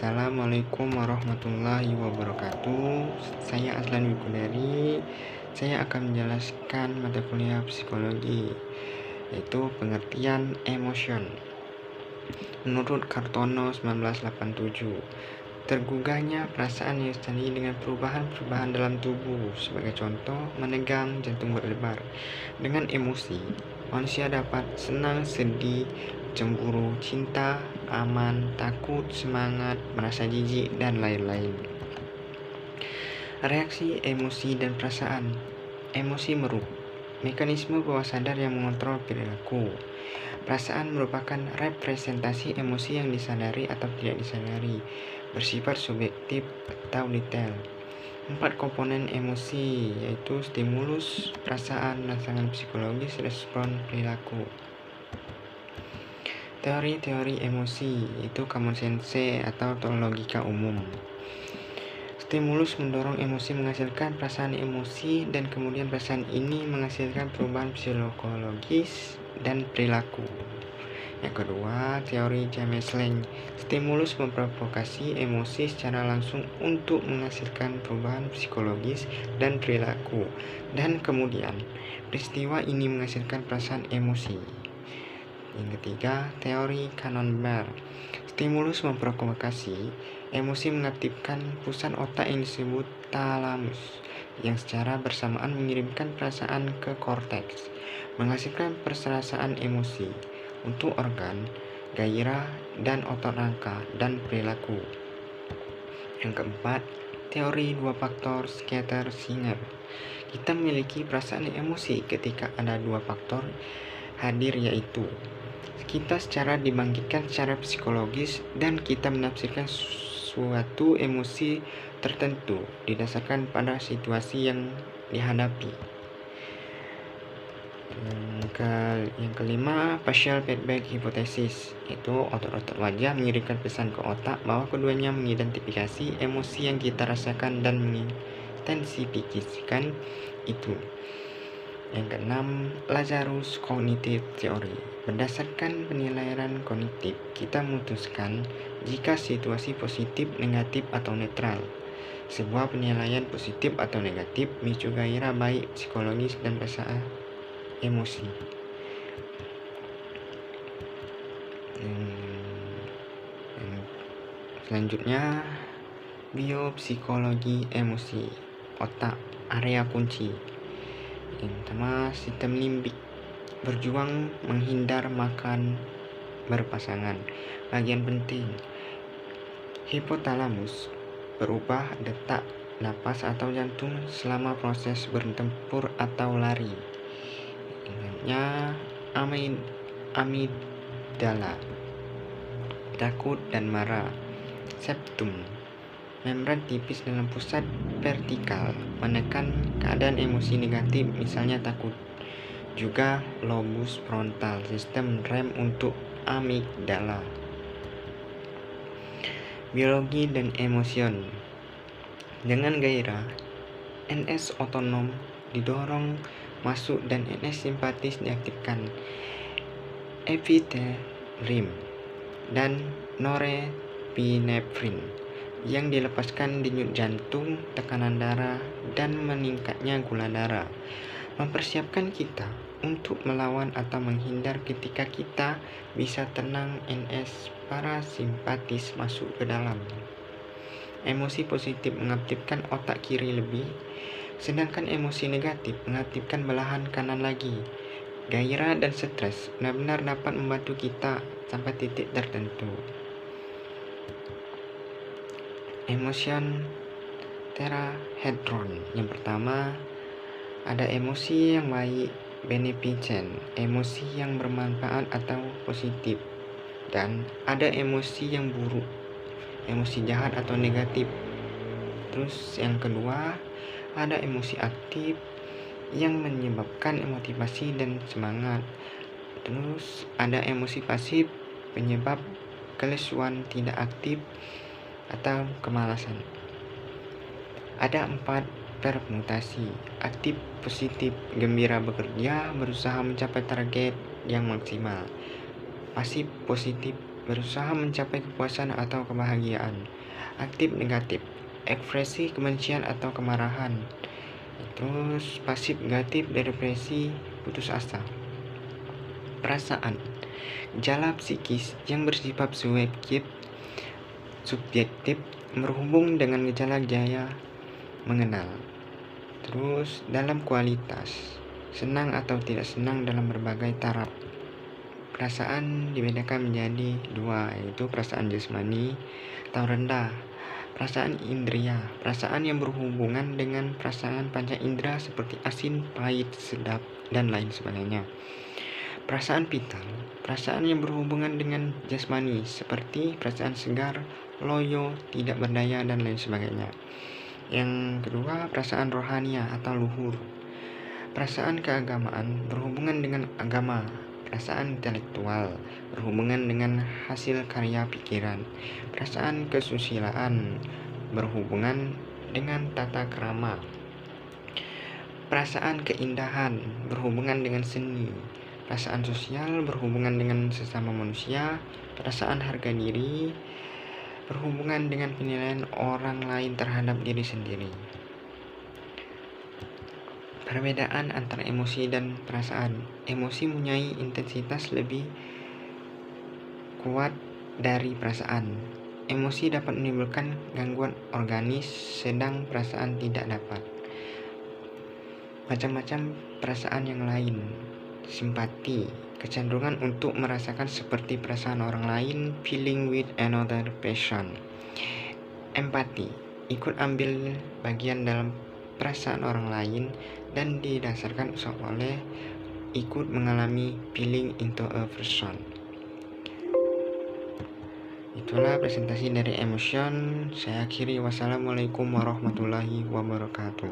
Assalamualaikum warahmatullahi wabarakatuh. Saya Aslan Wikudari. Saya akan menjelaskan mata kuliah psikologi, yaitu pengertian emotion. Menurut Kartono 1987, tergugahnya perasaan yang disertai dengan perubahan-perubahan dalam tubuh. Sebagai contoh, menegang, jantung berdebar. Dengan emosi, manusia dapat senang, sedih, cemburu, cinta, aman, takut, semangat, merasa jijik, dan lain-lain. Reaksi emosi dan perasaan. Emosi mekanisme bawah sadar yang mengontrol perilaku. Perasaan merupakan representasi emosi yang disadari atau tidak disadari, bersifat subjektif atau detail. 4 komponen emosi, yaitu stimulus, perasaan, rangsangan psikologis, respon, perilaku. Teori-teori emosi, yaitu common sense atau logika umum. Stimulus mendorong emosi menghasilkan perasaan emosi, dan kemudian perasaan ini menghasilkan perubahan psikologis dan perilaku. Yang kedua, teori James Lange. Stimulus memprovokasi emosi secara langsung untuk menghasilkan perubahan psikologis dan perilaku, dan kemudian peristiwa ini menghasilkan perasaan emosi. Yang ketiga, teori Cannon-Bell. Stimulus memprovokasi emosi mengaktifkan pusat otak yang disebut talamus, yang secara bersamaan mengirimkan perasaan ke korteks, menghasilkan perasaan emosi untuk organ, gairah, dan otot rangka, dan perilaku. Yang keempat, teori 2 faktor Scatter-Singer. Kita memiliki perasaan emosi ketika ada 2 faktor hadir, yaitu kita secara dibangkitkan secara psikologis dan kita menafsirkan suatu emosi tertentu didasarkan pada situasi yang dihadapi. Yang kelima, partial feedback hypothesis, yaitu otot-otot wajah mengirimkan pesan ke otak bahwa keduanya mengidentifikasi emosi yang kita rasakan dan mengintensifikasikan itu. Yang keenam, Lazarus Cognitive Theory. Berdasarkan penilaian kognitif, kita memutuskan jika situasi positif, negatif, atau netral. Sebuah penilaian positif atau negatif memicu gairah baik psikologis dan perasaan emosi. Selanjutnya, biopsikologi emosi, otak, area kunci. Yang pertama, sistem limbik, berjuang, menghindar, makan, berpasangan. Bagian penting, hipotalamus, berubah detak napas atau jantung selama proses bertempur atau lari. Ingatnya, amigdala, takut dan marah. Septum, membran tipis dalam pusat vertikal, menekan keadaan emosi negatif, misalnya takut. Juga lobus frontal, sistem rem untuk amigdala. Biologi dan emosion. Dengan gairah, NS otonom didorong masuk dan NS simpatis diaktifkan. Epinephrine dan norepinephrine yang dilepaskan denyut jantung, tekanan darah, dan meningkatnya gula darah, mempersiapkan kita untuk melawan atau menghindar. Ketika kita bisa tenang, NS parasimpatis masuk ke dalam. Emosi positif mengaktifkan otak kiri lebih, sedangkan emosi negatif mengaktifkan belahan kanan lagi. Gairah dan stres benar-benar dapat membantu kita sampai titik tertentu. Emotion tetrahedron. Yang pertama, ada emosi yang baik, beneficent, emosi yang bermanfaat atau positif, dan ada emosi yang buruk, emosi jahat atau negatif. Terus yang kedua, ada emosi aktif yang menyebabkan motivasi dan semangat. Terus ada emosi pasif, penyebab kelesuan tidak aktif atau kemalasan. Ada 4 permutasi: aktif, positif, gembira bekerja, berusaha mencapai target yang maksimal. Pasif, positif, berusaha mencapai kepuasan atau kebahagiaan. Aktif negatif, ekspresi kebencian atau kemarahan. Terus pasif negatif, depresi, putus asa. Perasaan, gejala psikis yang bersifat subjektif berhubung dengan gejala gaya mengenal. Terus dalam kualitas, senang atau tidak senang dalam berbagai taraf. Perasaan dibedakan menjadi dua, yaitu perasaan jasmani atau rendah, perasaan indria, perasaan yang berhubungan dengan perasaan panca indera seperti asin, pahit, sedap, dan lain sebagainya. Perasaan vital, perasaan yang berhubungan dengan jasmani seperti perasaan segar, loyo, tidak berdaya, dan lain sebagainya. Yang kedua, perasaan rohania atau luhur. Perasaan keagamaan berhubungan dengan agama. Perasaan intelektual berhubungan dengan hasil karya pikiran. Perasaan kesusilaan berhubungan dengan tata krama. Perasaan keindahan berhubungan dengan seni. Perasaan sosial berhubungan dengan sesama manusia. Perasaan harga diri berhubungan dengan penilaian orang lain terhadap diri sendiri. Perbedaan antara emosi dan perasaan. Emosi mempunyai intensitas lebih kuat dari perasaan. Emosi dapat menimbulkan gangguan organis, sedang perasaan tidak dapat. Macam-macam perasaan yang lain. Simpati, kecenderungan untuk merasakan seperti perasaan orang lain, feeling with another person. Empati, ikut ambil bagian dalam perasaan orang lain dan didasarkan oleh ikut mengalami feeling into a person. Itulah presentasi dari emotion. Saya akhiri. Wassalamualaikum warahmatullahi wabarakatuh.